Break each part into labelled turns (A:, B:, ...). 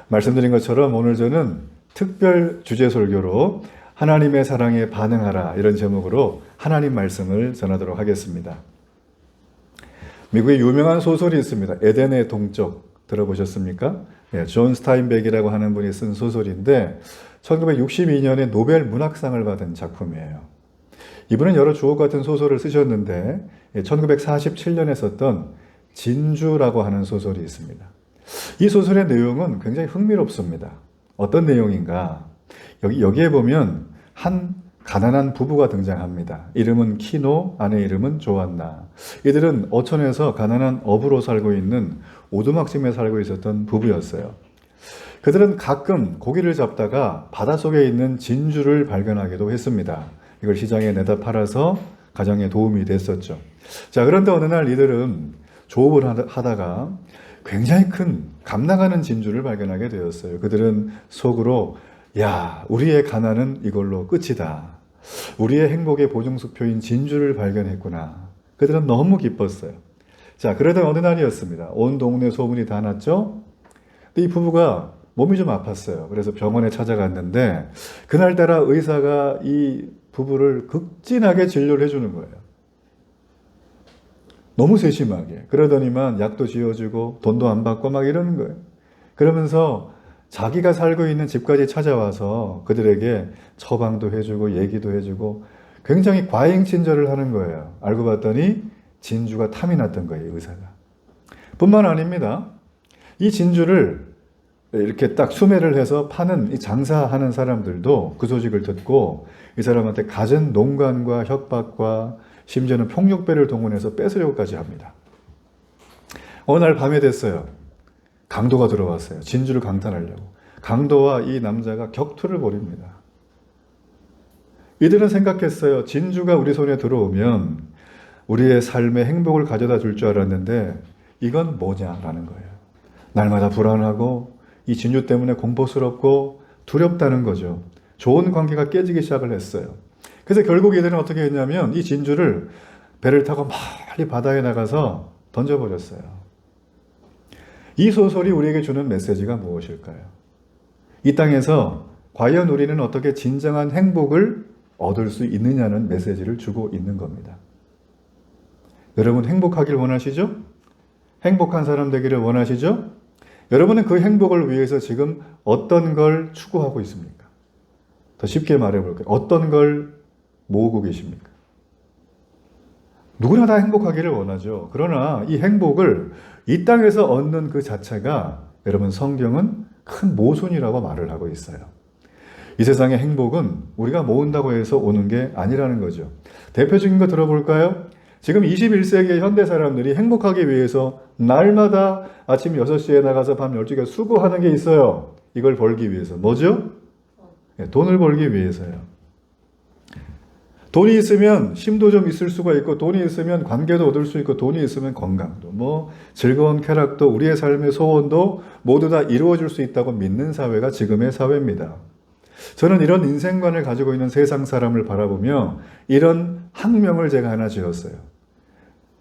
A: 말씀드린 것처럼 오늘 저는 특별 주제 설교로 하나님의 사랑에 반응하라 이런 제목으로 하나님 말씀을 전하도록 하겠습니다. 미국에 유명한 소설이 있습니다. 에덴의 동쪽 들어보셨습니까? 존 스타인백이라고 하는 분이 쓴 소설인데 1962년에 노벨 문학상을 받은 작품이에요. 이분은 여러 주옥 같은 소설을 쓰셨는데 1947년에 썼던 진주라고 하는 소설이 있습니다. 이 소설의 내용은 굉장히 흥미롭습니다. 어떤 내용인가? 여기에 보면 한 가난한 부부가 등장합니다. 이름은 키노, 아내 이름은 조안나. 이들은 어촌에서 가난한 어부로 살고 있는 오두막집에 살고 있었던 부부였어요. 그들은 가끔 고기를 잡다가 바닷속에 있는 진주를 발견하기도 했습니다. 이걸 시장에 내다 팔아서 가정에 도움이 됐었죠. 자, 그런데 어느 날 이들은 조업을 하다가 굉장히 큰 감나가는 진주를 발견하게 되었어요. 그들은 속으로 야, 우리의 가난은 이걸로 끝이다. 우리의 행복의 보증수표인 진주를 발견했구나. 그들은 너무 기뻤어요. 자, 그러던 어느 날이었습니다. 온 동네 소문이 다 났죠? 근데 이 부부가 몸이 좀 아팠어요. 그래서 병원에 찾아갔는데 그날따라 의사가 이 부부를 극진하게 진료를 해주는 거예요. 너무 세심하게. 그러더니만 약도 지어주고 돈도 안 받고 막 이러는 거예요. 그러면서 자기가 살고 있는 집까지 찾아와서 그들에게 처방도 해주고 얘기도 해주고 굉장히 과잉친절을 하는 거예요. 알고 봤더니 진주가 탐이 났던 거예요, 의사가. 뿐만 아닙니다. 이 진주를 이렇게 딱 수매를 해서 파는 이 장사하는 사람들도 그 소식을 듣고 이 사람한테 갖은 농간과 협박과 심지어는 폭력배를 동원해서 뺏으려고까지 합니다. 어느 날 밤에 됐어요. 강도가 들어왔어요. 진주를 강탈하려고. 강도와 이 남자가 격투를 벌입니다. 이들은 생각했어요. 진주가 우리 손에 들어오면 우리의 삶에 행복을 가져다 줄 줄 알았는데 이건 뭐냐라는 거예요. 날마다 불안하고 이 진주 때문에 공포스럽고 두렵다는 거죠. 좋은 관계가 깨지기 시작을 했어요. 그래서 결국 이들은 어떻게 했냐면 이 진주를 배를 타고 멀리 바다에 나가서 던져버렸어요. 이 소설이 우리에게 주는 메시지가 무엇일까요? 이 땅에서 과연 우리는 어떻게 진정한 행복을 얻을 수 있느냐는 메시지를 주고 있는 겁니다. 여러분 행복하길 원하시죠? 행복한 사람 되기를 원하시죠? 여러분은 그 행복을 위해서 지금 어떤 걸 추구하고 있습니까? 더 쉽게 말해볼까요? 어떤 걸 모으고 계십니까? 누구나 다 행복하기를 원하죠. 그러나 이 행복을 이 땅에서 얻는 그 자체가 여러분 성경은 큰 모순이라고 말을 하고 있어요. 이 세상의 행복은 우리가 모은다고 해서 오는 게 아니라는 거죠. 대표적인 거 들어볼까요? 지금 21세기의 현대 사람들이 행복하기 위해서 날마다 아침 6시에 나가서 밤 12시에 수고하는 게 있어요. 이걸 벌기 위해서. 뭐죠? 돈을 벌기 위해서요. 돈이 있으면 힘도 좀 있을 수가 있고 돈이 있으면 관계도 얻을 수 있고 돈이 있으면 건강도 뭐 즐거운 쾌락도 우리의 삶의 소원도 모두 다 이루어질 수 있다고 믿는 사회가 지금의 사회입니다. 저는 이런 인생관을 가지고 있는 세상 사람을 바라보며 이런 학명을 제가 하나 지었어요.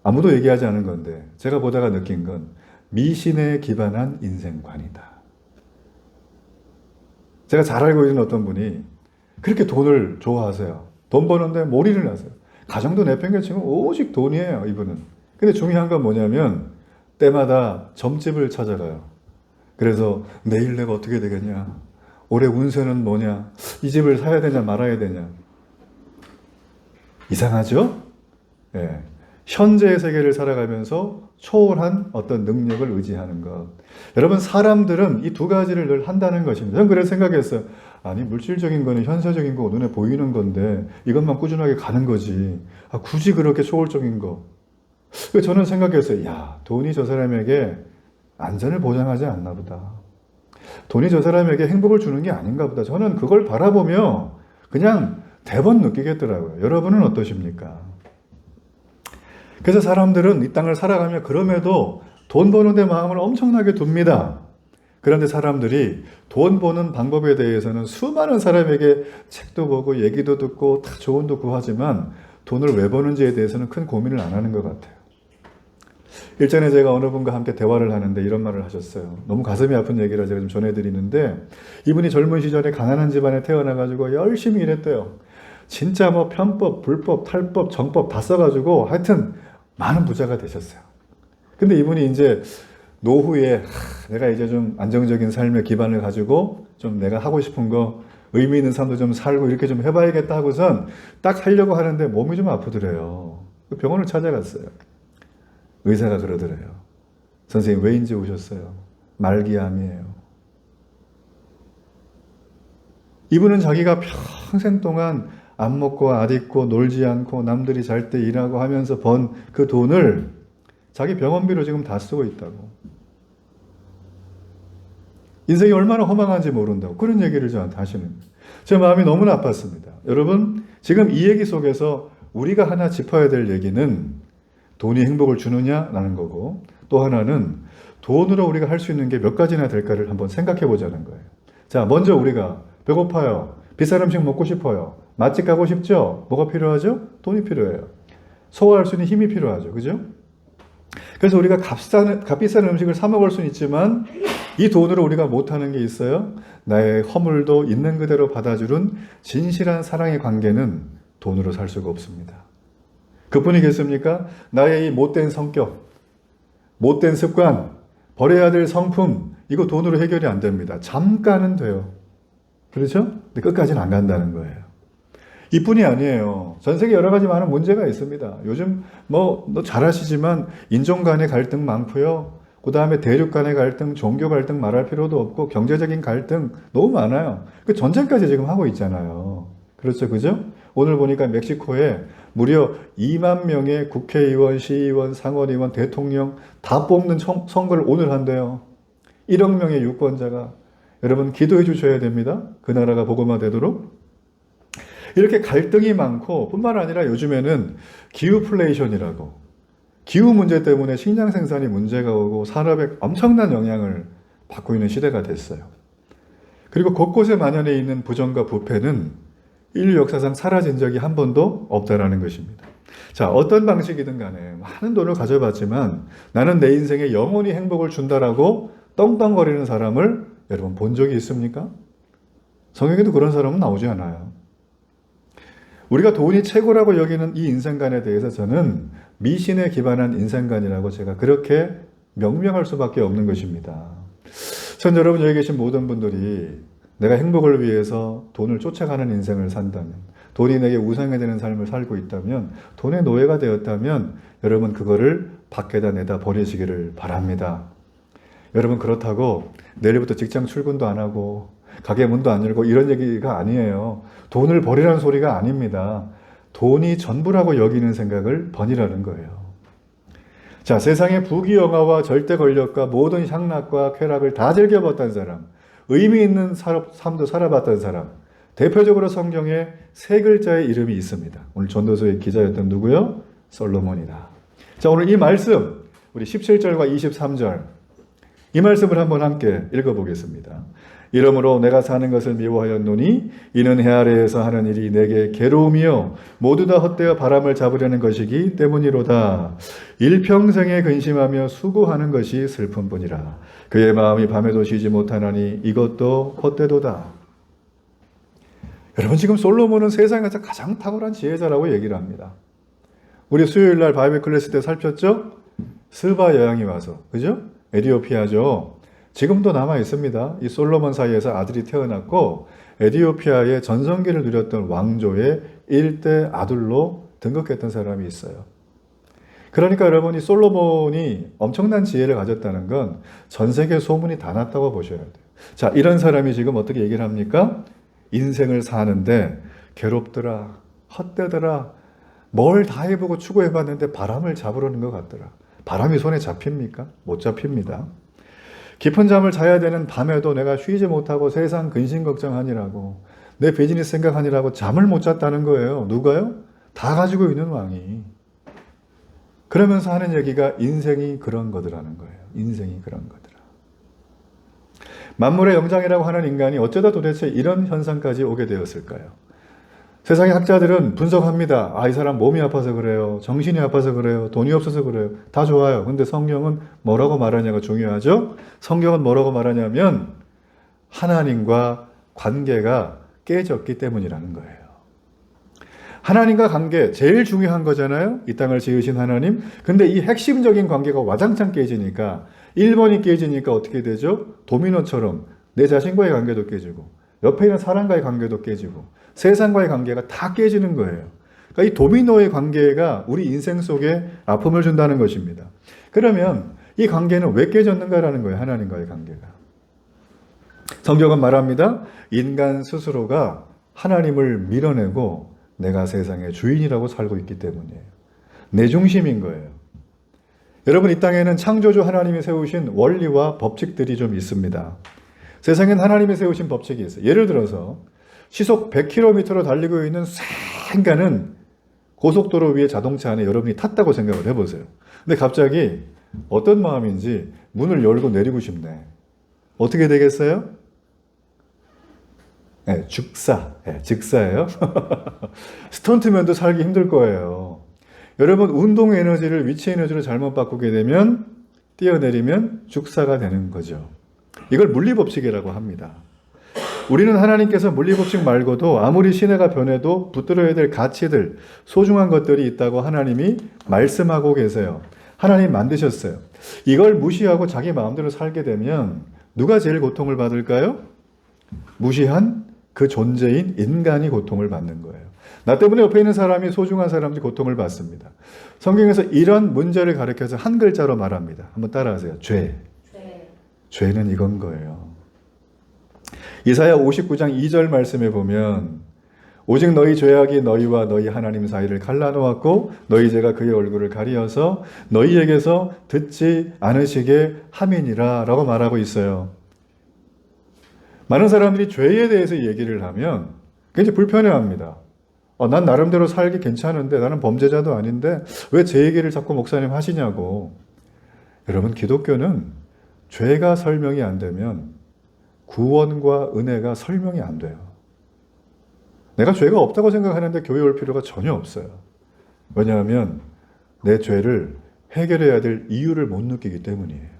A: 아무도 얘기하지 않은 건데 제가 보다가 느낀 건 미신에 기반한 인생관이다. 제가 잘 알고 있는 어떤 분이 그렇게 돈을 좋아하세요. 돈 버는데 몰이를 하세요. 가정도 내팽개치고 오직 돈이에요, 이분은. 근데 중요한 건 뭐냐면 때마다 점집을 찾아가요. 그래서 내일 내가 어떻게 되겠냐? 올해 운세는 뭐냐? 이 집을 사야 되냐 말아야 되냐? 이상하죠? 예. 현재의 세계를 살아가면서 초월한 어떤 능력을 의지하는 것. 여러분 사람들은 이 두 가지를 늘 한다는 것입니다. 저는 그래서 생각했어요. 아니 물질적인 거는 현세적인 거 눈에 보이는 건데 이것만 꾸준하게 가는 거지. 굳이 그렇게 초월적인 거. 저는 생각했어요. 야, 돈이 저 사람에게 안전을 보장하지 않나 보다. 돈이 저 사람에게 행복을 주는 게 아닌가 보다. 저는 그걸 바라보며 그냥 대번 느끼겠더라고요. 여러분은 어떠십니까? 그래서 사람들은 이 땅을 살아가며 그럼에도 돈 버는 데 마음을 엄청나게 둡니다. 그런데 사람들이 돈 버는 방법에 대해서는 수많은 사람에게 책도 보고 얘기도 듣고 다 조언도 구하지만 돈을 왜 버는지에 대해서는 큰 고민을 안 하는 것 같아요. 일전에 제가 어느 분과 함께 대화를 하는데 이런 말을 하셨어요. 너무 가슴이 아픈 얘기라 제가 좀 전해드리는데, 이분이 젊은 시절에 가난한 집안에 태어나가지고 열심히 일했대요. 진짜 뭐 편법, 불법, 탈법, 정법 다 써가지고 하여튼 많은 부자가 되셨어요. 근데 이분이 이제 노후에 내가 이제 좀 안정적인 삶의 기반을 가지고 좀 내가 하고 싶은 거, 의미 있는 삶도 좀 살고 이렇게 좀 해봐야겠다 하고선 딱 하려고 하는데 몸이 좀 아프더래요. 병원을 찾아갔어요. 의사가 그러더래요. 선생님 왜 인제 오셨어요? 말기암이에요. 이분은 자기가 평생 동안 안 먹고 안 입고 놀지 않고 남들이 잘 때 일하고 하면서 번 그 돈을 자기 병원비로 지금 다 쓰고 있다고. 인생이 얼마나 허망한지 모른다고 그런 얘기를 저한테 하시는 거예요. 제 마음이 너무나 아팠습니다. 여러분, 지금 이 얘기 속에서 우리가 하나 짚어야 될 얘기는 돈이 행복을 주느냐라는 거고, 또 하나는 돈으로 우리가 할 수 있는 게 몇 가지나 될까를 한번 생각해 보자는 거예요. 자, 먼저 우리가 배고파요. 비싼 음식 먹고 싶어요. 맛집 가고 싶죠? 뭐가 필요하죠? 돈이 필요해요. 소화할 수 있는 힘이 필요하죠. 그죠? 그래서 우리가 값비싼 음식을 사 먹을 수는 있지만 이 돈으로 우리가 못하는 게 있어요. 나의 허물도 있는 그대로 받아주는 진실한 사랑의 관계는 돈으로 살 수가 없습니다. 그뿐이겠습니까? 나의 이 못된 성격, 못된 습관, 버려야 될 성품, 이거 돈으로 해결이 안 됩니다. 잠깐은 돼요. 그렇죠? 근데 끝까지는 안 간다는 거예요. 이뿐이 아니에요. 전 세계 여러 가지 많은 문제가 있습니다. 요즘 너 잘 아시지만 인종 간의 갈등 많고요. 그 다음에 대륙 간의 갈등, 종교 갈등 말할 필요도 없고 경제적인 갈등 너무 많아요. 그 전쟁까지 지금 하고 있잖아요. 그렇죠, 그죠? 오늘 보니까 멕시코에 무려 2만 명의 국회의원, 시의원, 상원의원, 대통령 다 뽑는 선거를 오늘 한대요. 1억 명의 유권자가. 여러분 기도해 주셔야 됩니다. 그 나라가 복음화되도록. 이렇게 갈등이 많고 뿐만 아니라 요즘에는 기후플레이션이라고 기후 문제 때문에 식량 생산이 문제가 오고 산업에 엄청난 영향을 받고 있는 시대가 됐어요. 그리고 곳곳에 만연해 있는 부정과 부패는 인류 역사상 사라진 적이 한 번도 없다라는 것입니다. 자, 어떤 방식이든 간에 많은 돈을 가져봤지만 나는 내 인생에 영원히 행복을 준다라고 떵떵거리는 사람을 여러분 본 적이 있습니까? 성경에도 그런 사람은 나오지 않아요. 우리가 돈이 최고라고 여기는 이 인생관에 대해서 저는 미신에 기반한 인생관이라고 제가 그렇게 명명할 수밖에 없는 것입니다. 전 여러분 여기 계신 모든 분들이 내가 행복을 위해서 돈을 쫓아가는 인생을 산다면, 돈이 내게 우상이 되는 삶을 살고 있다면, 돈의 노예가 되었다면 여러분 그거를 밖에다 내다 버리시기를 바랍니다. 여러분 그렇다고 내일부터 직장 출근도 안 하고 가게 문도 안 열고 이런 얘기가 아니에요. 돈을 버리라는 소리가 아닙니다. 돈이 전부라고 여기는 생각을 버리라는 거예요. 자, 세상의 부귀영화와 절대 권력과 모든 향락과 쾌락을 다 즐겨봤던 사람, 의미 있는 삶도 살아봤던 사람, 대표적으로 성경에 세 글자의 이름이 있습니다. 오늘 전도서의 기자였던 누구요? 솔로몬이다. 자, 오늘 이 말씀 우리 17절과 23절 이 말씀을 한번 함께 읽어보겠습니다. 이러므로 내가 사는 것을 미워하였노니 이는 해 아래에서 하는 일이 내게 괴로움이요 모두 다 헛되어 바람을 잡으려는 것이기 때문이로다. 일평생에 근심하며 수고하는 것이 슬픔뿐이라. 그의 마음이 밤에도 쉬지 못하나니 이것도 헛되도다. 여러분 지금 솔로몬은 세상에서 가장 탁월한 지혜자라고 얘기를 합니다. 우리 수요일날 바이블 클래스 때 살폈죠? 스바 여왕이 와서, 그죠? 에티오피아죠. 지금도 남아 있습니다. 이 솔로몬 사이에서 아들이 태어났고 에티오피아의 전성기를 누렸던 왕조의 일대 아들로 등극했던 사람이 있어요. 그러니까 여러분 이 솔로몬이 엄청난 지혜를 가졌다는 건 전 세계 소문이 다 났다고 보셔야 돼요. 자, 이런 사람이 지금 어떻게 얘기를 합니까? 인생을 사는데 괴롭더라, 헛되더라, 뭘 다 해보고 추구해봤는데 바람을 잡으려는 것 같더라. 바람이 손에 잡힙니까? 못 잡힙니다. 깊은 잠을 자야 되는 밤에도 내가 쉬지 못하고 세상 근심 걱정하니라고 내 비즈니스 생각하니라고 잠을 못 잤다는 거예요. 누가요? 다 가지고 있는 왕이. 그러면서 하는 얘기가 인생이 그런 거더라는 거예요. 인생이 그런 거더라. 만물의 영장이라고 하는 인간이 어쩌다 도대체 이런 현상까지 오게 되었을까요? 세상의 학자들은 분석합니다. 아, 이 사람 몸이 아파서 그래요. 정신이 아파서 그래요. 돈이 없어서 그래요. 다 좋아요. 근데 성경은 뭐라고 말하냐가 중요하죠. 성경은 뭐라고 말하냐면 하나님과 관계가 깨졌기 때문이라는 거예요. 하나님과 관계 제일 중요한 거잖아요. 이 땅을 지으신 하나님. 근데 이 핵심적인 관계가 와장창 깨지니까 1번이 깨지니까 어떻게 되죠? 도미노처럼 내 자신과의 관계도 깨지고 옆에 있는 사람과의 관계도 깨지고 세상과의 관계가 다 깨지는 거예요. 그러니까 이 도미노의 관계가 우리 인생 속에 아픔을 준다는 것입니다. 그러면 이 관계는 왜 깨졌는가라는 거예요. 하나님과의 관계가. 성경은 말합니다. 인간 스스로가 하나님을 밀어내고 내가 세상의 주인이라고 살고 있기 때문이에요. 내 중심인 거예요. 여러분, 이 땅에는 창조주 하나님이 세우신 원리와 법칙들이 좀 있습니다. 세상엔 하나님이 세우신 법칙이 있어요. 예를 들어서 시속 100km로 달리고 있는 쌩가는 고속도로 위에 자동차 안에 여러분이 탔다고 생각을 해보세요. 근데 갑자기 어떤 마음인지 문을 열고 내리고 싶네. 어떻게 되겠어요? 네, 즉사예요. 스턴트맨도 살기 힘들 거예요. 여러분, 운동 에너지를 위치 에너지로 잘못 바꾸게 되면 뛰어내리면 죽사가 되는 거죠. 이걸 물리법칙이라고 합니다. 우리는 하나님께서 물리법칙 말고도 아무리 시대가 변해도 붙들어야 될 가치들, 소중한 것들이 있다고 하나님이 말씀하고 계세요. 하나님 만드셨어요. 이걸 무시하고 자기 마음대로 살게 되면 누가 제일 고통을 받을까요? 무시한 그 존재인 인간이 고통을 받는 거예요. 나 때문에 옆에 있는 사람이, 소중한 사람들이 고통을 받습니다. 성경에서 이런 문제를 가리켜서 한 글자로 말합니다. 한번 따라하세요. 죄는 이건 거예요. 이사야 59장 2절 말씀에 보면 오직 너희 죄악이 너희와 너희 하나님 사이를 갈라놓았고 너희 죄가 그의 얼굴을 가리어서 너희에게서 듣지 않으시게 함이니라 라고 말하고 있어요. 많은 사람들이 죄에 대해서 얘기를 하면 굉장히 불편해합니다. 난 나름대로 살기 괜찮은데 나는 범죄자도 아닌데 왜 제 얘기를 자꾸 목사님 하시냐고. 여러분, 기독교는 죄가 설명이 안 되면 구원과 은혜가 설명이 안 돼요. 내가 죄가 없다고 생각하는데 교회 올 필요가 전혀 없어요. 왜냐하면 내 죄를 해결해야 될 이유를 못 느끼기 때문이에요.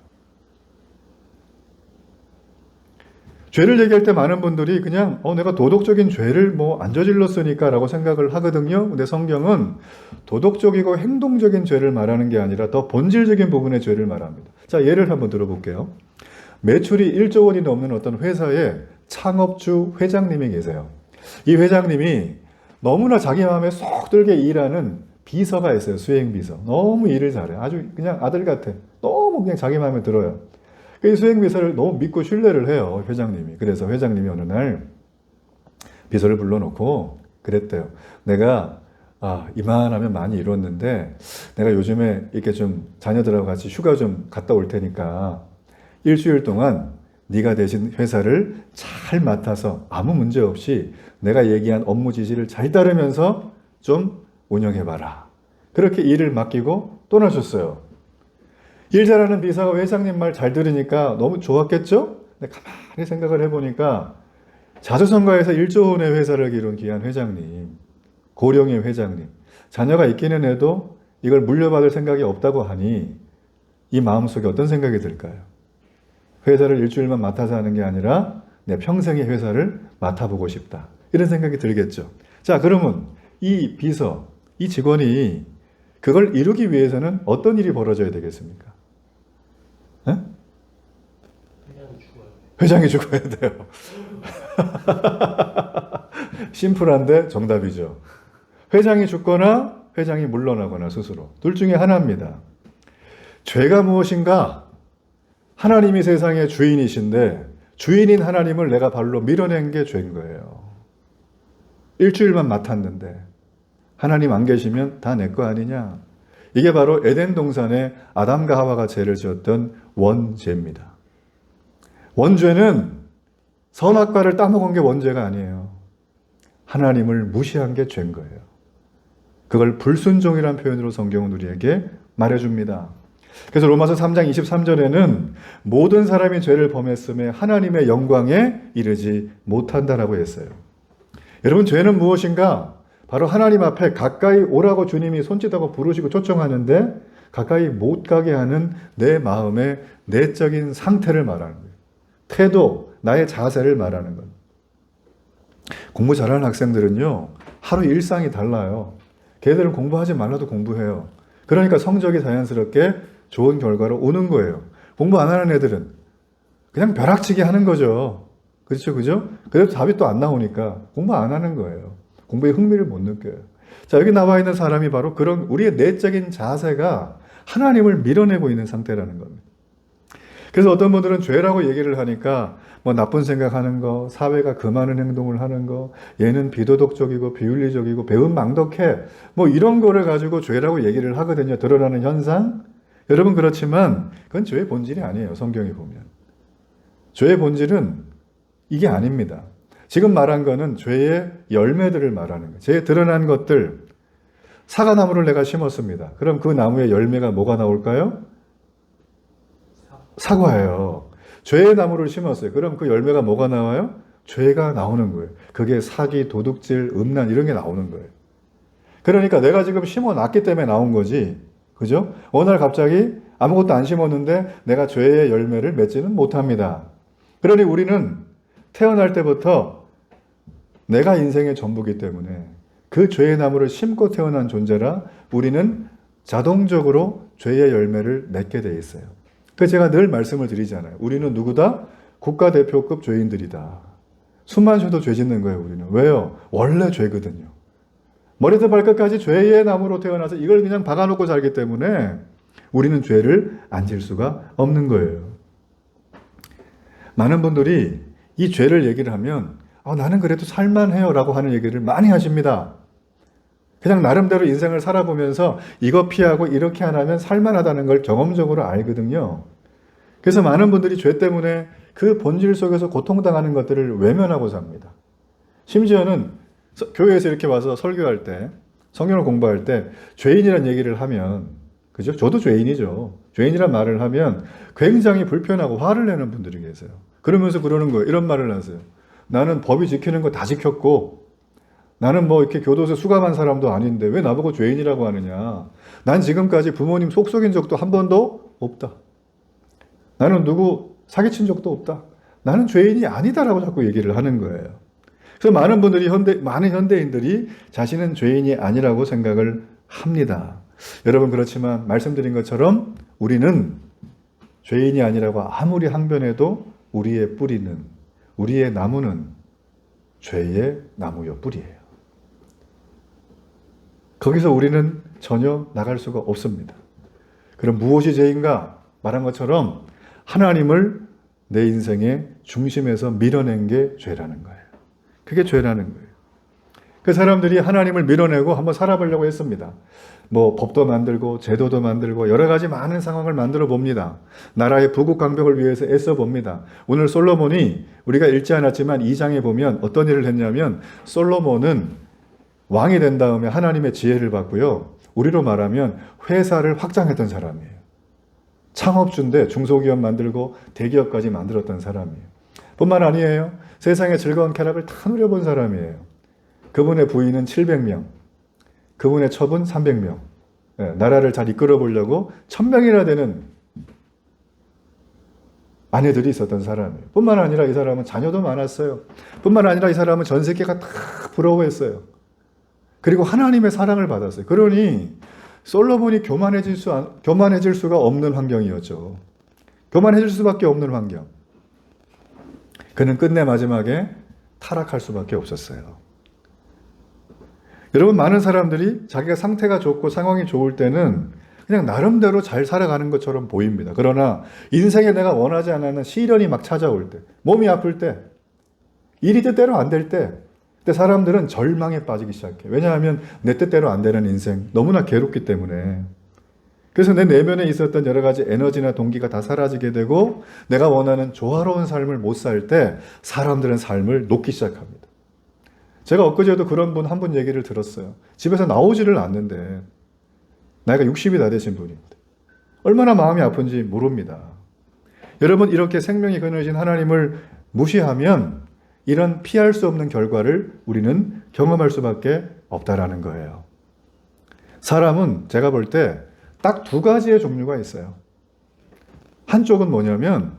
A: 죄를 얘기할 때 많은 분들이 그냥 내가 도덕적인 죄를 안 저질렀으니까 라고 생각을 하거든요. 근데 성경은 도덕적이고 행동적인 죄를 말하는 게 아니라 더 본질적인 부분의 죄를 말합니다. 자, 예를 한번 들어볼게요. 매출이 1조 원이 넘는 어떤 회사의 창업주 회장님이 계세요. 이 회장님이 너무나 자기 마음에 쏙 들게 일하는 비서가 있어요. 수행비서. 너무 일을 잘해. 아주 그냥 아들 같아. 너무 그냥 자기 마음에 들어요. 이 수행비서를 너무 믿고 신뢰를 해요. 회장님이. 그래서 회장님이 어느 날 비서를 불러놓고 그랬대요. 내가 이만하면 많이 이뤘는데 내가 요즘에 이렇게 좀 자녀들하고 같이 휴가 좀 갔다 올 테니까 일주일 동안 네가 대신 회사를 잘 맡아서 아무 문제 없이 내가 얘기한 업무 지시를 잘 따르면서 좀 운영해봐라. 그렇게 일을 맡기고 떠나줬어요. 일 잘하는 비서가 회장님 말 잘 들으니까 너무 좋았겠죠? 근데 가만히 생각을 해보니까 자수성가해서 1조 원의 회사를 기른 귀한 회장님, 고령의 회장님, 자녀가 있기는 해도 이걸 물려받을 생각이 없다고 하니 이 마음속에 어떤 생각이 들까요? 회사를 일주일만 맡아서 하는 게 아니라 내 평생의 회사를 맡아보고 싶다. 이런 생각이 들겠죠. 자, 그러면 이 비서, 이 직원이 그걸 이루기 위해서는 어떤 일이 벌어져야 되겠습니까? 네? 회장이 죽어야 돼요. 심플한데 정답이죠. 회장이 죽거나 회장이 물러나거나 스스로. 둘 중에 하나입니다. 죄가 무엇인가? 하나님이 세상의 주인이신데 주인인 하나님을 내가 발로 밀어낸 게 죄인 거예요. 일주일만 맡았는데 하나님 안 계시면 다 내 거 아니냐? 이게 바로 에덴 동산에 아담과 하와가 죄를 지었던 원죄입니다. 원죄는 선악과를 따먹은 게 원죄가 아니에요. 하나님을 무시한 게 죄인 거예요. 그걸 불순종이라는 표현으로 성경은 우리에게 말해줍니다. 그래서 로마서 3장 23절에는 모든 사람이 죄를 범했음에 하나님의 영광에 이르지 못한다라고 했어요. 여러분, 죄는 무엇인가? 바로 하나님 앞에 가까이 오라고 주님이 손짓하고 부르시고 초청하는데 가까이 못 가게 하는 내 마음의 내적인 상태를 말하는 거예요. 태도, 나의 자세를 말하는 거예요. 공부 잘하는 학생들은요, 하루 일상이 달라요. 걔들은 공부하지 말라도 공부해요. 그러니까 성적이 자연스럽게 좋은 결과로 오는 거예요. 공부 안 하는 애들은 그냥 벼락치기 하는 거죠. 그렇죠, 그죠? 그래도 답이 또 안 나오니까 공부 안 하는 거예요. 공부에 흥미를 못 느껴요. 자, 여기 나와 있는 사람이 바로 그런 우리의 내적인 자세가 하나님을 밀어내고 있는 상태라는 겁니다. 그래서 어떤 분들은 죄라고 얘기를 하니까 뭐 나쁜 생각하는 거, 사회가 금하는 행동을 하는 거, 얘는 비도덕적이고 비윤리적이고 배은망덕해, 뭐 이런 거를 가지고 죄라고 얘기를 하거든요. 드러나는 현상. 여러분, 그렇지만 그건 죄의 본질이 아니에요. 성경에 보면. 죄의 본질은 이게 아닙니다. 지금 말한 거는 죄의 열매들을 말하는 거예요. 죄에 드러난 것들. 사과나무를 내가 심었습니다. 그럼 그 나무의 열매가 뭐가 나올까요? 사과예요. 죄의 나무를 심었어요. 그럼 그 열매가 뭐가 나와요? 죄가 나오는 거예요. 그게 사기, 도둑질, 음란 이런 게 나오는 거예요. 그러니까 내가 지금 심어놨기 때문에 나온 거지. 그죠? 어느 날 갑자기 아무것도 안 심었는데 내가 죄의 열매를 맺지는 못합니다. 그러니 우리는 태어날 때부터 내가 인생의 전부기 때문에 그 죄의 나무를 심고 태어난 존재라 우리는 자동적으로 죄의 열매를 맺게 돼 있어요. 그래서 제가 늘 말씀을 드리잖아요. 우리는 누구다? 국가대표급 죄인들이다. 숨만 쉬어도 죄 짓는 거예요, 우리는. 왜요? 원래 죄거든요. 머리부터 발끝까지 죄의 나무로 태어나서 이걸 그냥 박아놓고 살기 때문에 우리는 죄를 안 질 수가 없는 거예요. 많은 분들이 이 죄를 얘기를 하면 나는 그래도 살만해요 라고 하는 얘기를 많이 하십니다. 그냥 나름대로 인생을 살아보면서 이거 피하고 이렇게 안 하면 살만하다는 걸 경험적으로 알거든요. 그래서 많은 분들이 죄 때문에 그 본질 속에서 고통당하는 것들을 외면하고 삽니다. 심지어는 교회에서 이렇게 와서 설교할 때, 성경을 공부할 때 죄인이라는 얘기를 하면, 그죠? 저도 죄인이죠. 죄인이란 말을 하면 굉장히 불편하고 화를 내는 분들이 계세요. 그러면서 그러는 거예요. 이런 말을 하세요. 나는 법이 지키는 거 다 지켰고 나는 뭐 이렇게 교도소 수감한 사람도 아닌데 왜 나보고 죄인이라고 하느냐. 난 지금까지 부모님 속 속인 적도 한 번도 없다. 나는 누구 사기친 적도 없다. 나는 죄인이 아니다라고 자꾸 얘기를 하는 거예요. 그래서 많은 분들이 많은 현대인들이 자신은 죄인이 아니라고 생각을 합니다. 여러분, 그렇지만 말씀드린 것처럼 우리는 죄인이 아니라고 아무리 항변해도 우리의 뿌리는, 우리의 나무는 죄의 나무요 뿌리예요. 거기서 우리는 전혀 나갈 수가 없습니다. 그럼 무엇이 죄인가? 말한 것처럼 하나님을 내 인생의 중심에서 밀어낸 게 죄라는 거예요. 그게 죄라는 거예요. 그 사람들이 하나님을 밀어내고 한번 살아보려고 했습니다. 뭐 법도 만들고 제도도 만들고 여러 가지 많은 상황을 만들어 봅니다. 나라의 부국 강병을 위해서 애써 봅니다. 오늘 솔로몬이 우리가 읽지 않았지만 2장에 보면 어떤 일을 했냐면 솔로몬은 왕이 된 다음에 하나님의 지혜를 받고요. 우리로 말하면 회사를 확장했던 사람이에요. 창업주인데 중소기업 만들고 대기업까지 만들었던 사람이에요. 뿐만 아니에요. 세상의 즐거운 쾌락을 다 누려본 사람이에요. 그분의 부인은 700명, 그분의 첩은 300명. 나라를 잘 이끌어 보려고 1000명이나 되는 아내들이 있었던 사람이에요. 뿐만 아니라 이 사람은 자녀도 많았어요. 뿐만 아니라 이 사람은 전 세계가 다 부러워했어요. 그리고 하나님의 사랑을 받았어요. 그러니 솔로몬이 교만해질 수가 없는 환경이었죠. 교만해질 수밖에 없는 환경. 그는 끝내 마지막에 타락할 수밖에 없었어요. 여러분, 많은 사람들이 자기가 상태가 좋고 상황이 좋을 때는 그냥 나름대로 잘 살아가는 것처럼 보입니다. 그러나 인생에 내가 원하지 않는 시련이 막 찾아올 때, 몸이 아플 때, 일이 뜻대로 안 될 때, 그때 사람들은 절망에 빠지기 시작해요. 왜냐하면 내 뜻대로 안 되는 인생, 너무나 괴롭기 때문에. 그래서 내 내면에 있었던 여러 가지 에너지나 동기가 다 사라지게 되고 내가 원하는 조화로운 삶을 못 살 때 사람들은 삶을 놓기 시작합니다. 제가 엊그제도 그런 분 한 분 얘기를 들었어요. 집에서 나오지를 않는데 나이가 60이 다 되신 분입니다. 얼마나 마음이 아픈지 모릅니다. 여러분, 이렇게 생명이 끊어진 하나님을 무시하면 이런 피할 수 없는 결과를 우리는 경험할 수밖에 없다라는 거예요. 사람은 제가 볼 때 딱 두 가지의 종류가 있어요. 한쪽은 뭐냐면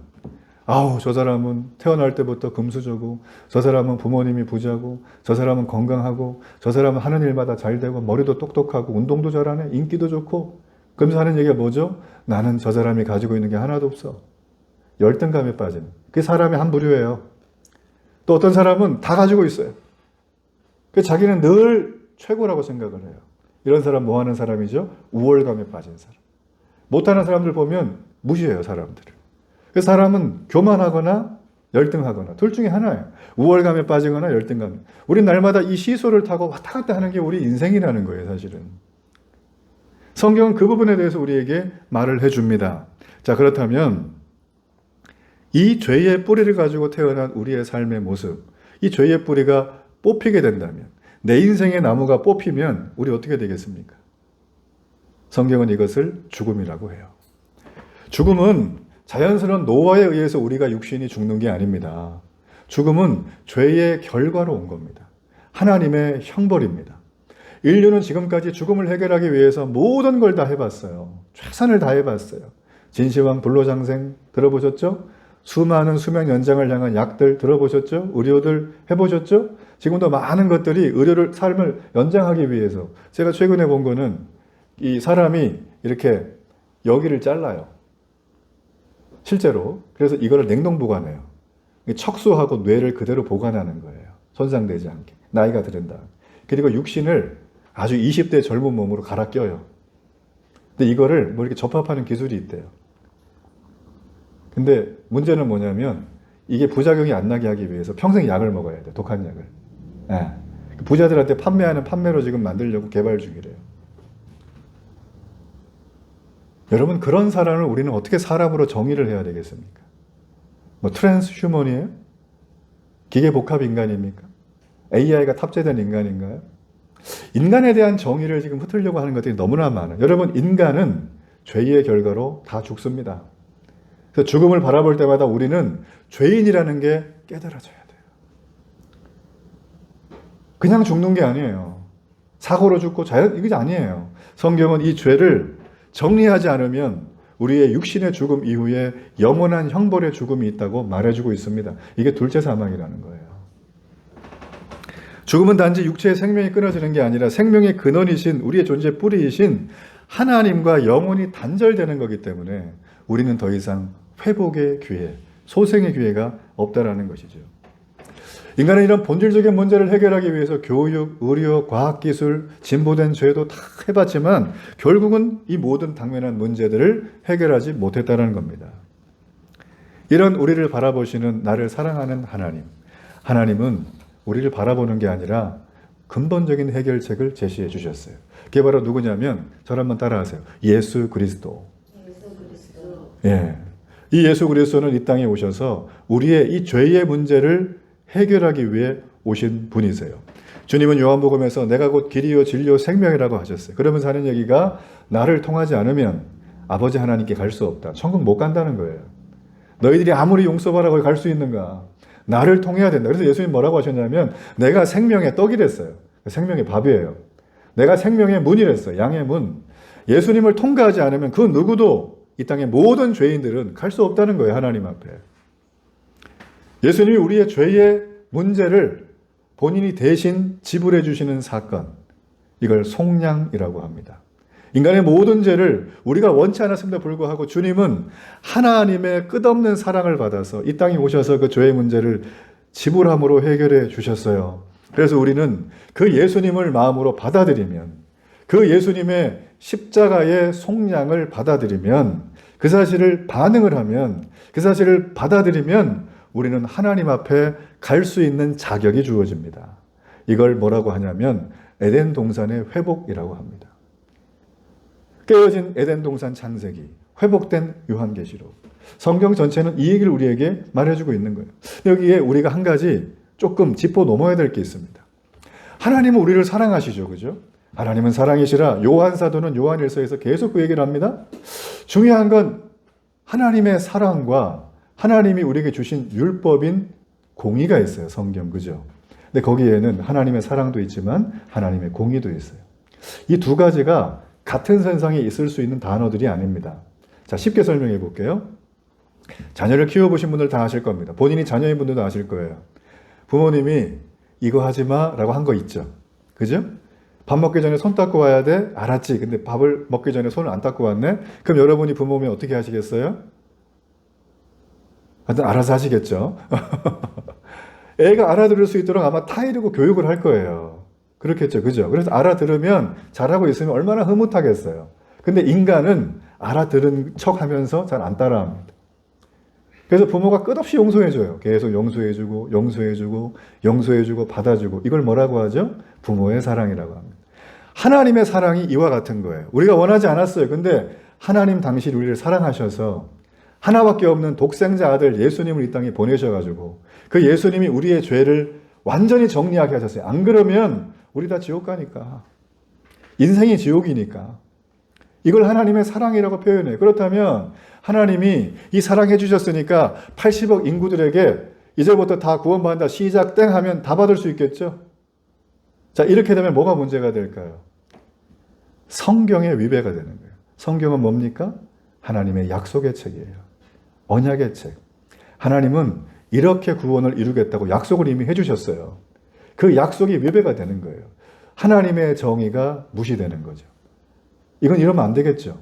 A: 아우 저 사람은 태어날 때부터 금수저고, 저 사람은 부모님이 부자고, 저 사람은 건강하고, 저 사람은 하는 일마다 잘 되고, 머리도 똑똑하고, 운동도 잘하네, 인기도 좋고. 그러면서 하는 얘기가 뭐죠? 나는 저 사람이 가지고 있는 게 하나도 없어. 열등감에 빠지는. 그게 사람의 한 부류예요. 또 어떤 사람은 다 가지고 있어요. 그 자기는 늘 최고라고 생각을 해요. 이런 사람 뭐 하는 사람이죠? 우월감에 빠진 사람. 못하는 사람들 보면 무시해요, 사람들을. 그 사람은 교만하거나 열등하거나 둘 중에 하나예요. 우월감에 빠지거나 열등감. 우린 날마다 이 시소를 타고 왔다 갔다 하는 게 우리 인생이라는 거예요, 사실은. 성경은 그 부분에 대해서 우리에게 말을 해줍니다. 자, 그렇다면 이 죄의 뿌리를 가지고 태어난 우리의 삶의 모습, 이 죄의 뿌리가 뽑히게 된다면, 내 인생의 나무가 뽑히면 우리 어떻게 되겠습니까? 성경은 이것을 죽음이라고 해요. 죽음은 자연스러운 노화에 의해서 우리가 육신이 죽는 게 아닙니다. 죽음은 죄의 결과로 온 겁니다. 하나님의 형벌입니다. 인류는 지금까지 죽음을 해결하기 위해서 모든 걸 다 해봤어요. 최선을 다해봤어요. 진시황 불로장생 들어보셨죠? 수많은 수명 연장을 향한 약들 들어보셨죠? 의료들 해보셨죠? 지금도 많은 것들이 의료를 삶을 연장하기 위해서. 제가 최근에 본 거는 이 사람이 이렇게 여기를 잘라요. 실제로. 그래서 이거를 냉동 보관해요. 척수하고 뇌를 그대로 보관하는 거예요. 손상되지 않게. 나이가 들은 다음. 그리고 육신을 아주 20대 젊은 몸으로 갈아 껴요. 근데 이거를 뭐 이렇게 접합하는 기술이 있대요. 근데 문제는 뭐냐면 이게 부작용이 안 나게 하기 위해서 평생 약을 먹어야 돼. 독한 약을. 네. 부자들한테 판매하는 판매로 지금 만들려고 개발 중이래요. 여러분, 그런 사람을 우리는 어떻게 사람으로 정의를 해야 되겠습니까? 뭐 트랜스휴먼이에요? 기계복합 인간입니까? AI가 탑재된 인간인가요? 인간에 대한 정의를 지금 흐트려고 하는 것들이 너무나 많아요. 여러분, 인간은 죄의 결과로 다 죽습니다. 그래서 죽음을 바라볼 때마다 우리는 죄인이라는 게 깨달아져야 돼요. 그냥 죽는 게 아니에요. 사고로 죽고 이게 아니에요. 성경은 이 죄를 정리하지 않으면 우리의 육신의 죽음 이후에 영원한 형벌의 죽음이 있다고 말해주고 있습니다. 이게 둘째 사망이라는 거예요. 죽음은 단지 육체의 생명이 끊어지는 게 아니라 생명의 근원이신 우리의 존재 뿌리이신 하나님과 영원히 단절되는 거기 때문에 우리는 더 이상 회복의 기회, 소생의 기회가 없다라는 것이죠. 인간은 이런 본질적인 문제를 해결하기 위해서 교육, 의료, 과학기술, 진보된 제도 다 해봤지만 결국은 이 모든 당면한 문제들을 해결하지 못했다는 겁니다. 이런 우리를 바라보시는 나를 사랑하는 하나님. 하나님은 우리를 바라보는 게 아니라 근본적인 해결책을 제시해 주셨어요. 그게 바로 누구냐면 저를 한번 따라하세요. 예수 그리스도. 예. 이 예수 그리스도는 이 땅에 오셔서 우리의 이 죄의 문제를 해결하기 위해 오신 분이세요. 주님은 요한복음에서 내가 곧 길이요 진리요 생명이라고 하셨어요. 그러면서 하는 얘기가 나를 통하지 않으면 아버지 하나님께 갈 수 없다. 천국 못 간다는 거예요. 너희들이 아무리 용서바라고 갈 수 있는가. 나를 통해야 된다. 그래서 예수님 뭐라고 하셨냐면 내가 생명의 떡이랬어요. 생명의 밥이에요. 내가 생명의 문이랬어요. 양의 문. 예수님을 통과하지 않으면 그 누구도 이 땅의 모든 죄인들은 갈 수 없다는 거예요. 하나님 앞에. 예수님이 우리의 죄의 문제를 본인이 대신 지불해 주시는 사건, 이걸 속량이라고 합니다. 인간의 모든 죄를 우리가 원치 않았음에도 불구하고 주님은 하나님의 끝없는 사랑을 받아서 이 땅에 오셔서 그 죄의 문제를 지불함으로 해결해 주셨어요. 그래서 우리는 그 예수님을 마음으로 받아들이면, 그 예수님의 십자가의 속량을 받아들이면, 그 사실을 반응을 하면, 그 사실을 받아들이면 우리는 하나님 앞에 갈 수 있는 자격이 주어집니다. 이걸 뭐라고 하냐면 에덴 동산의 회복이라고 합니다. 깨어진 에덴 동산 창세기, 회복된 요한계시록. 성경 전체는 이 얘기를 우리에게 말해주고 있는 거예요. 여기에 우리가 한 가지 조금 짚어 넘어야 될 게 있습니다. 하나님은 우리를 사랑하시죠, 그죠? 하나님은 사랑이시라 요한 사도는 요한일서에서 계속 그 얘기를 합니다. 중요한 건 하나님의 사랑과 하나님이 우리에게 주신 율법인 공의가 있어요. 성경, 그죠? 근데 거기에는 하나님의 사랑도 있지만 하나님의 공의도 있어요. 이 두 가지가 같은 선상에 있을 수 있는 단어들이 아닙니다. 자, 쉽게 설명해 볼게요. 자녀를 키워보신 분들 다 아실 겁니다. 본인이 자녀인 분들도 아실 거예요. 부모님이 이거 하지 마 라고 한 거 있죠. 그죠? 밥 먹기 전에 손 닦고 와야 돼? 알았지. 근데 밥을 먹기 전에 손을 안 닦고 왔네? 그럼 여러분이 부모면 어떻게 하시겠어요? 하여튼 알아서 하시겠죠. 애가 알아들을 수 있도록 아마 타이르고 교육을 할 거예요. 그렇겠죠. 그죠? 그래서 알아들으면 잘하고 있으면 얼마나 흐뭇하겠어요. 근데 인간은 알아들은 척 하면서 잘 안 따라합니다. 그래서 부모가 끝없이 용서해줘요. 계속 용서해주고, 용서해주고, 용서해주고, 받아주고. 이걸 뭐라고 하죠? 부모의 사랑이라고 합니다. 하나님의 사랑이 이와 같은 거예요. 우리가 원하지 않았어요. 근데 하나님 당시 우리를 사랑하셔서 하나밖에 없는 독생자 아들 예수님을 이 땅에 보내셔가지고 그 예수님이 우리의 죄를 완전히 정리하게 하셨어요. 안 그러면 우리 다 지옥 가니까. 인생이 지옥이니까. 이걸 하나님의 사랑이라고 표현해요. 그렇다면 하나님이 이 사랑해 주셨으니까 80억 인구들에게 이제부터 다 구원받는다 시작 땡 하면 다 받을 수 있겠죠? 자, 이렇게 되면 뭐가 문제가 될까요? 성경의 위배가 되는 거예요. 성경은 뭡니까? 하나님의 약속의 책이에요. 언약의 책. 하나님은 이렇게 구원을 이루겠다고 약속을 이미 해주셨어요. 그 약속이 위배가 되는 거예요. 하나님의 정의가 무시되는 거죠. 이건 이러면 안 되겠죠.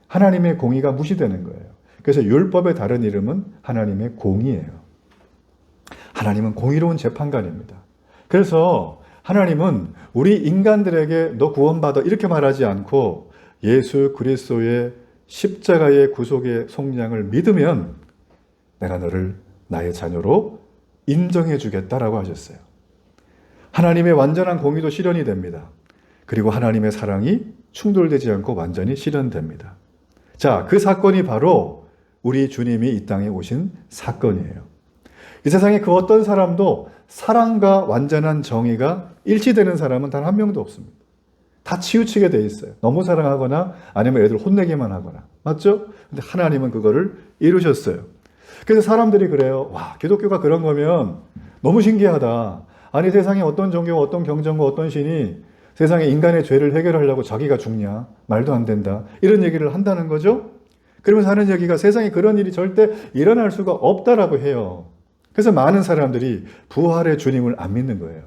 A: 하나님의 공의가 무시되는 거예요. 그래서 율법의 다른 이름은 하나님의 공의예요. 하나님은 공의로운 재판관입니다. 그래서 하나님은 우리 인간들에게 너 구원받아 이렇게 말하지 않고 예수 그리스도의 십자가의 구속의 속량을 믿으면 내가 너를 나의 자녀로 인정해 주겠다라고 하셨어요. 하나님의 완전한 공의도 실현이 됩니다. 그리고 하나님의 사랑이 충돌되지 않고 완전히 실현됩니다. 자, 그 사건이 바로 우리 주님이 이 땅에 오신 사건이에요. 이 세상에 그 어떤 사람도 사랑과 완전한 정의가 일치되는 사람은 단 한 명도 없습니다. 다 치우치게 돼 있어요. 너무 사랑하거나 아니면 애들 혼내기만 하거나. 맞죠? 근데 하나님은 그거를 이루셨어요. 그래서 사람들이 그래요. 와, 기독교가 그런 거면 너무 신기하다. 아니, 세상에 어떤 종교가 어떤 경전과 어떤 신이 세상에 인간의 죄를 해결하려고 자기가 죽냐? 말도 안 된다. 이런 얘기를 한다는 거죠. 그러면서 하는 얘기가 세상에 그런 일이 절대 일어날 수가 없다라고 해요. 그래서 많은 사람들이 부활의 주님을 안 믿는 거예요.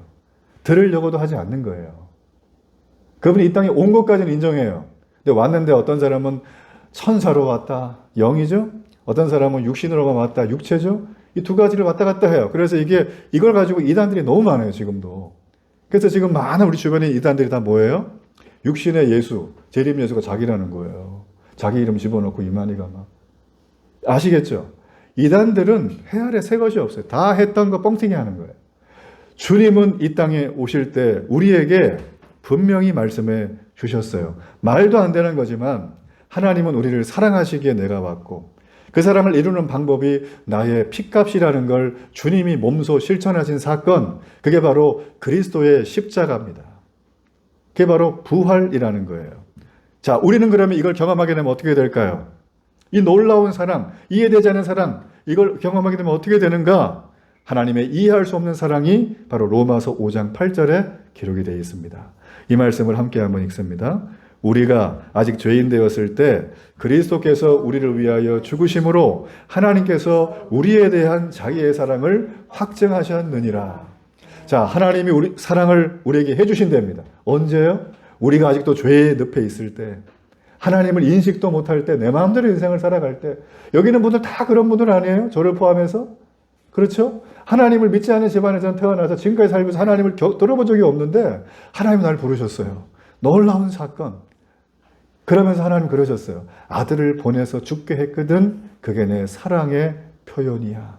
A: 들으려고도 하지 않는 거예요. 그분이 이 땅에 온 것까지는 인정해요. 근데 왔는데 어떤 사람은 천사로 왔다. 영이죠? 어떤 사람은 육신으로만 왔다. 육체죠? 이 두 가지를 왔다 갔다 해요. 그래서 이걸 가지고 이단들이 너무 많아요, 지금도. 그래서 지금 많은 우리 주변에 이단들이 다 뭐예요? 육신의 예수, 재림 예수가 자기라는 거예요. 자기 이름 집어넣고 이만희가 막. 아시겠죠? 이단들은 해 아래 새 것이 없어요. 다 했던 거 뻥튀기 하는 거예요. 주님은 이 땅에 오실 때 우리에게 분명히 말씀해 주셨어요. 말도 안 되는 거지만 하나님은 우리를 사랑하시기에 내가 왔고 그 사랑을 이루는 방법이 나의 핏값이라는 걸 주님이 몸소 실천하신 사건, 그게 바로 그리스도의 십자가입니다. 그게 바로 부활이라는 거예요. 자, 우리는 그러면 이걸 경험하게 되면 어떻게 될까요? 이 놀라운 사랑, 이해되지 않는 사랑, 이걸 경험하게 되면 어떻게 되는가? 하나님의 이해할 수 없는 사랑이 바로 로마서 5장 8절에 기록이 되어 있습니다. 이 말씀을 함께 한번 읽습니다. 우리가 아직 죄인 되었을 때 그리스도께서 우리를 위하여 죽으심으로 하나님께서 우리에 대한 자기의 사랑을 확증하셨느니라. 자, 하나님이 우리 사랑을 우리에게 해주신답니다. 언제요? 우리가 아직도 죄의 늪에 있을 때, 하나님을 인식도 못할 때, 내 마음대로 인생을 살아갈 때. 여기는 분들 다 그런 분들 아니에요? 저를 포함해서? 그렇죠? 하나님을 믿지 않는 집안에서 태어나서 지금까지 살면서 하나님을 들어본 적이 없는데 하나님이 나를 부르셨어요. 놀라운 사건. 그러면서 하나님 그러셨어요. 아들을 보내서 죽게 했거든. 그게 내 사랑의 표현이야.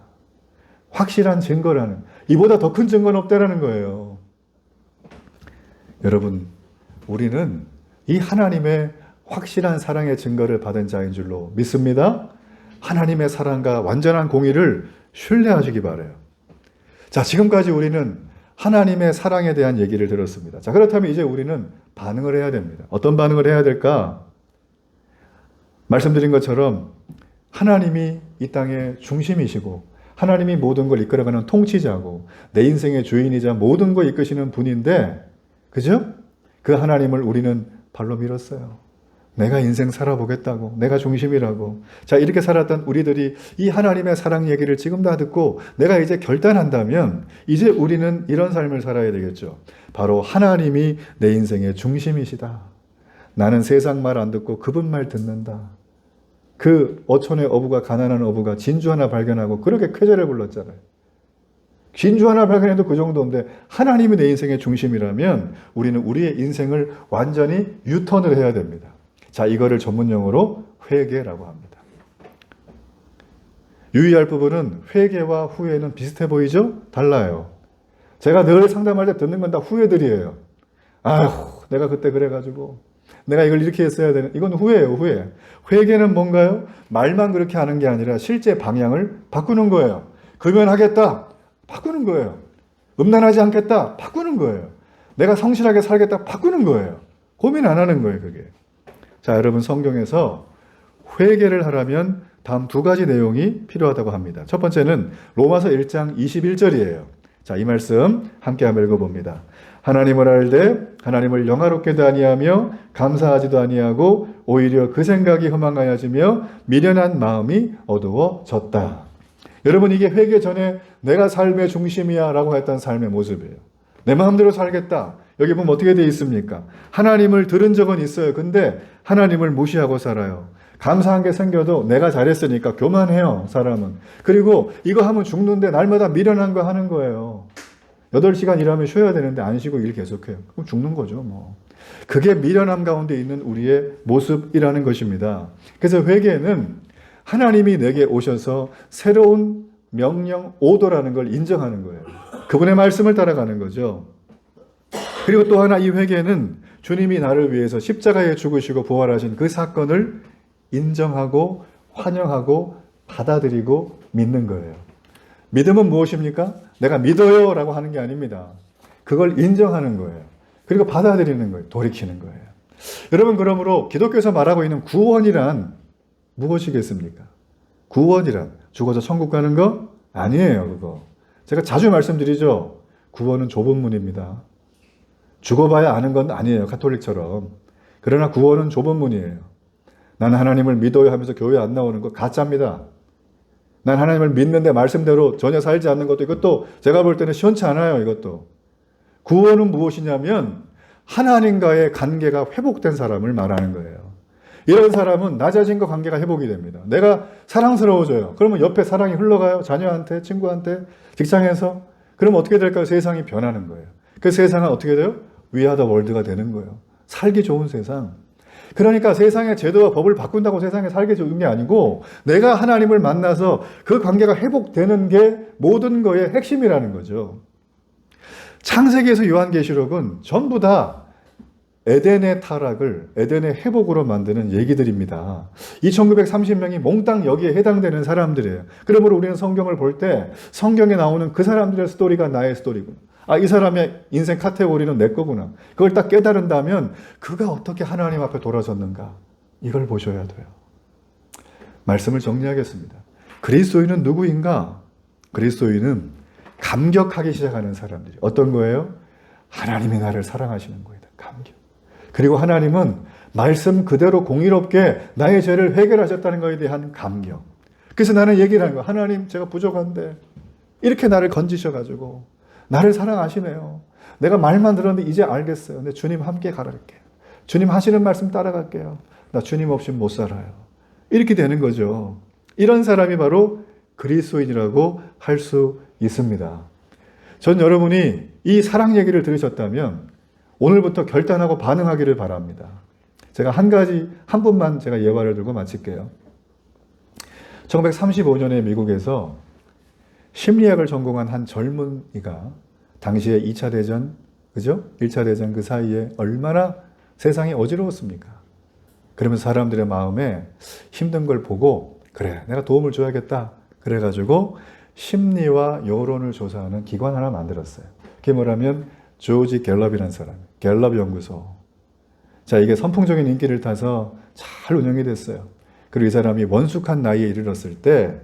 A: 확실한 증거라는. 이보다 더 큰 증거는 없다라는 거예요. 여러분, 우리는 이 하나님의 확실한 사랑의 증거를 받은 자인 줄로 믿습니다. 하나님의 사랑과 완전한 공의를 신뢰하시기 바라요. 자, 지금까지 우리는 하나님의 사랑에 대한 얘기를 들었습니다. 자, 그렇다면 이제 우리는 반응을 해야 됩니다. 어떤 반응을 해야 될까? 말씀드린 것처럼 하나님이 이 땅의 중심이시고 하나님이 모든 걸 이끌어가는 통치자고 내 인생의 주인이자 모든 걸 이끄시는 분인데, 그죠? 그 하나님을 우리는 발로 밀었어요. 내가 인생 살아보겠다고, 내가 중심이라고. 자, 이렇게 살았던 우리들이 이 하나님의 사랑 얘기를 지금 다 듣고 내가 이제 결단한다면 이제 우리는 이런 삶을 살아야 되겠죠. 바로 하나님이 내 인생의 중심이시다. 나는 세상 말 안 듣고 그분 말 듣는다. 그 어촌의 어부가, 가난한 어부가 진주 하나 발견하고 그렇게 쾌재를 불렀잖아요. 진주 하나 발견해도 그 정도인데 하나님이 내 인생의 중심이라면 우리는 우리의 인생을 완전히 유턴을 해야 됩니다. 자, 이거를 전문용어로 회개라고 합니다. 유의할 부분은 회개와 후회는 비슷해 보이죠? 달라요. 제가 늘 상담할 때 듣는 건 다 후회들이에요. 아휴, 내가 그때 그래가지고 내가 이걸 이렇게 했어야 되는, 이건 후회예요, 후회. 회개는 뭔가요? 말만 그렇게 하는 게 아니라 실제 방향을 바꾸는 거예요. 금연하겠다, 바꾸는 거예요. 음란하지 않겠다, 바꾸는 거예요. 내가 성실하게 살겠다, 바꾸는 거예요. 고민 안 하는 거예요, 그게. 자, 여러분, 성경에서 회개를 하려면 다음 두 가지 내용이 필요하다고 합니다. 첫 번째는 로마서 1장 21절이에요. 자, 이 말씀 함께 한번 읽어봅니다. 하나님을 알되 하나님을 영화롭게도 아니하며 감사하지도 아니하고 오히려 그 생각이 허망하여지며 미련한 마음이 어두워졌다. 여러분, 이게 회개 전에 내가 삶의 중심이야 라고 했던 삶의 모습이에요. 내 마음대로 살겠다. 여기 보면 어떻게 되어 있습니까? 하나님을 들은 적은 있어요. 근데 하나님을 무시하고 살아요. 감사한 게 생겨도 내가 잘했으니까 교만해요, 사람은. 그리고 이거 하면 죽는데 날마다 미련한 거 하는 거예요. 8시간 일하면 쉬어야 되는데 안 쉬고 일 계속해요. 그럼 죽는 거죠, 뭐. 그게 미련함 가운데 있는 우리의 모습이라는 것입니다. 그래서 회개는 하나님이 내게 오셔서 새로운 명령, 오더라는 걸 인정하는 거예요. 그분의 말씀을 따라가는 거죠. 그리고 또 하나, 이 회개는 주님이 나를 위해서 십자가에 죽으시고 부활하신 그 사건을 인정하고 환영하고 받아들이고 믿는 거예요. 믿음은 무엇입니까? 내가 믿어요 라고 하는 게 아닙니다. 그걸 인정하는 거예요. 그리고 받아들이는 거예요. 돌이키는 거예요. 여러분, 그러므로 기독교에서 말하고 있는 구원이란 무엇이겠습니까? 구원이란 죽어서 천국 가는 거? 아니에요, 그거. 제가 자주 말씀드리죠. 구원은 좁은 문입니다. 죽어봐야 아는 건 아니에요, 가톨릭처럼. 그러나 구원은 좁은 문이에요. 나는 하나님을 믿어요 하면서 교회 안 나오는 거 가짜입니다. 난 하나님을 믿는데 말씀대로 전혀 살지 않는 것도, 이것도 제가 볼 때는 시원치 않아요, 이것도. 구원은 무엇이냐면 하나님과의 관계가 회복된 사람을 말하는 거예요. 이런 사람은 나 자신과 관계가 회복이 됩니다. 내가 사랑스러워져요. 그러면 옆에 사랑이 흘러가요. 자녀한테, 친구한테, 직장에서. 그러면 어떻게 될까요? 세상이 변하는 거예요. 그 세상은 어떻게 돼요? We are the world가 되는 거예요. 살기 좋은 세상. 그러니까 세상의 제도와 법을 바꾼다고 세상에 살게 좋은 게 아니고 내가 하나님을 만나서 그 관계가 회복되는 게 모든 거의 핵심이라는 거죠. 창세기에서 요한계시록은 전부 다 에덴의 타락을 에덴의 회복으로 만드는 얘기들입니다. 2930명이 몽땅 여기에 해당되는 사람들이에요. 그러므로 우리는 성경을 볼 때 성경에 나오는 그 사람들의 스토리가 나의 스토리구나. 아, 이 사람의 인생 카테고리는 내 거구나. 그걸 딱 깨달은다면 그가 어떻게 하나님 앞에 돌아섰는가, 이걸 보셔야 돼요. 말씀을 정리하겠습니다. 그리스도인은 누구인가? 그리스도인은 감격하기 시작하는 사람들이. 어떤 거예요? 하나님이 나를 사랑하시는 거예요. 감격. 그리고 하나님은 말씀 그대로 공의롭게 나의 죄를 해결하셨다는 것에 대한 감격. 그래서 나는 얘기를 하는 거야. 하나님, 제가 부족한데 이렇게 나를 건지셔가지고 나를 사랑하시네요. 내가 말만 들었는데 이제 알겠어요. 근데 주님 함께 가랄게요. 주님 하시는 말씀 따라갈게요. 나 주님 없이 못 살아요. 이렇게 되는 거죠. 이런 사람이 바로 그리스도인이라고 할 수 있습니다. 전 여러분이 이 사랑 얘기를 들으셨다면 오늘부터 결단하고 반응하기를 바랍니다. 제가 한 분만 제가 예화를 들고 마칠게요. 1935년에 미국에서 심리학을 전공한 한 젊은이가 당시에 2차 대전, 그죠? 1차 대전 그 사이에 얼마나 세상이 어지러웠습니까? 그러면서 사람들의 마음에 힘든 걸 보고, 그래, 내가 도움을 줘야겠다. 그래가지고 심리와 여론을 조사하는 기관 하나 만들었어요. 그게 뭐라면 조지 갤럽이라는 사람, 갤럽 연구소. 자, 이게 선풍적인 인기를 타서 잘 운영이 됐어요. 그리고 이 사람이 원숙한 나이에 이르렀을 때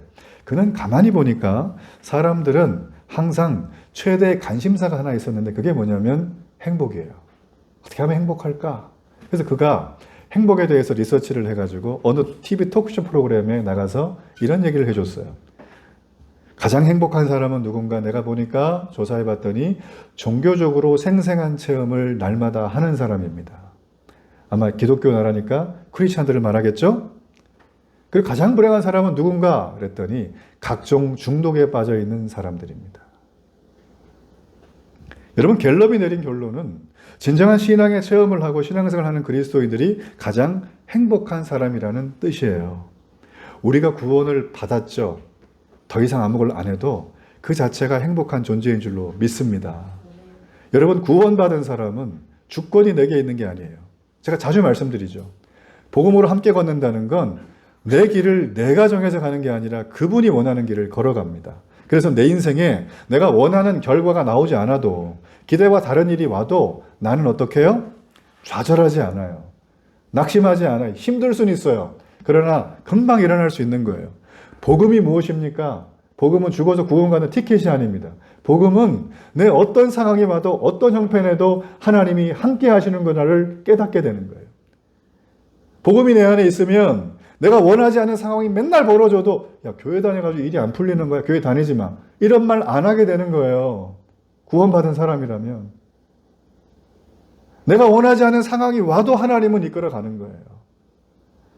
A: 그는 가만히 보니까 사람들은 항상 최대 관심사가 하나 있었는데 그게 뭐냐면 행복이에요. 어떻게 하면 행복할까? 그래서 그가 행복에 대해서 리서치를 해가지고 어느 TV 토크쇼 프로그램에 나가서 이런 얘기를 해줬어요. 가장 행복한 사람은 누군가 내가 보니까 조사해봤더니 종교적으로 생생한 체험을 날마다 하는 사람입니다. 아마 기독교 나라니까 크리스찬들을 말하겠죠? 그리고 가장 불행한 사람은 누군가 그랬더니 각종 중독에 빠져 있는 사람들입니다. 여러분 갤럽이 내린 결론은 진정한 신앙의 체험을 하고 신앙생활을 하는 그리스도인들이 가장 행복한 사람이라는 뜻이에요. 우리가 구원을 받았죠. 더 이상 아무 걸 안 해도 그 자체가 행복한 존재인 줄로 믿습니다. 여러분 구원받은 사람은 주권이 내게 있는 게 아니에요. 제가 자주 말씀드리죠. 복음으로 함께 걷는다는 건 내 길을 내가 정해서 가는 게 아니라 그분이 원하는 길을 걸어갑니다. 그래서 내 인생에 내가 원하는 결과가 나오지 않아도 기대와 다른 일이 와도 나는 어떻게 해요? 좌절하지 않아요. 낙심하지 않아요. 힘들 수는 있어요. 그러나 금방 일어날 수 있는 거예요. 복음이 무엇입니까? 복음은 죽어서 구원 가는 티켓이 아닙니다. 복음은 내 어떤 상황이 와도 어떤 형편에도 하나님이 함께 하시는 것을 깨닫게 되는 거예요. 복음이 내 안에 있으면 내가 원하지 않는 상황이 맨날 벌어져도 야 교회 다녀가지고 일이 안 풀리는 거야. 교회 다니지 마. 이런 말 안 하게 되는 거예요. 구원받은 사람이라면. 내가 원하지 않은 상황이 와도 하나님은 이끌어가는 거예요.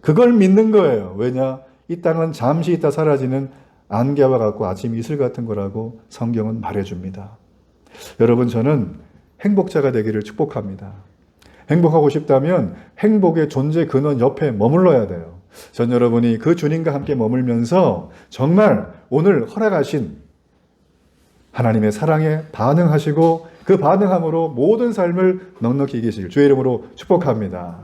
A: 그걸 믿는 거예요. 왜냐? 이 땅은 잠시 있다 사라지는 안개와 같고 아침 이슬 같은 거라고 성경은 말해줍니다. 여러분 저는 행복자가 되기를 축복합니다. 행복하고 싶다면 행복의 존재 근원 옆에 머물러야 돼요. 전 여러분이 그 주님과 함께 머물면서 정말 오늘 허락하신 하나님의 사랑에 반응하시고 그 반응함으로 모든 삶을 넉넉히 이기실 주의 이름으로 축복합니다.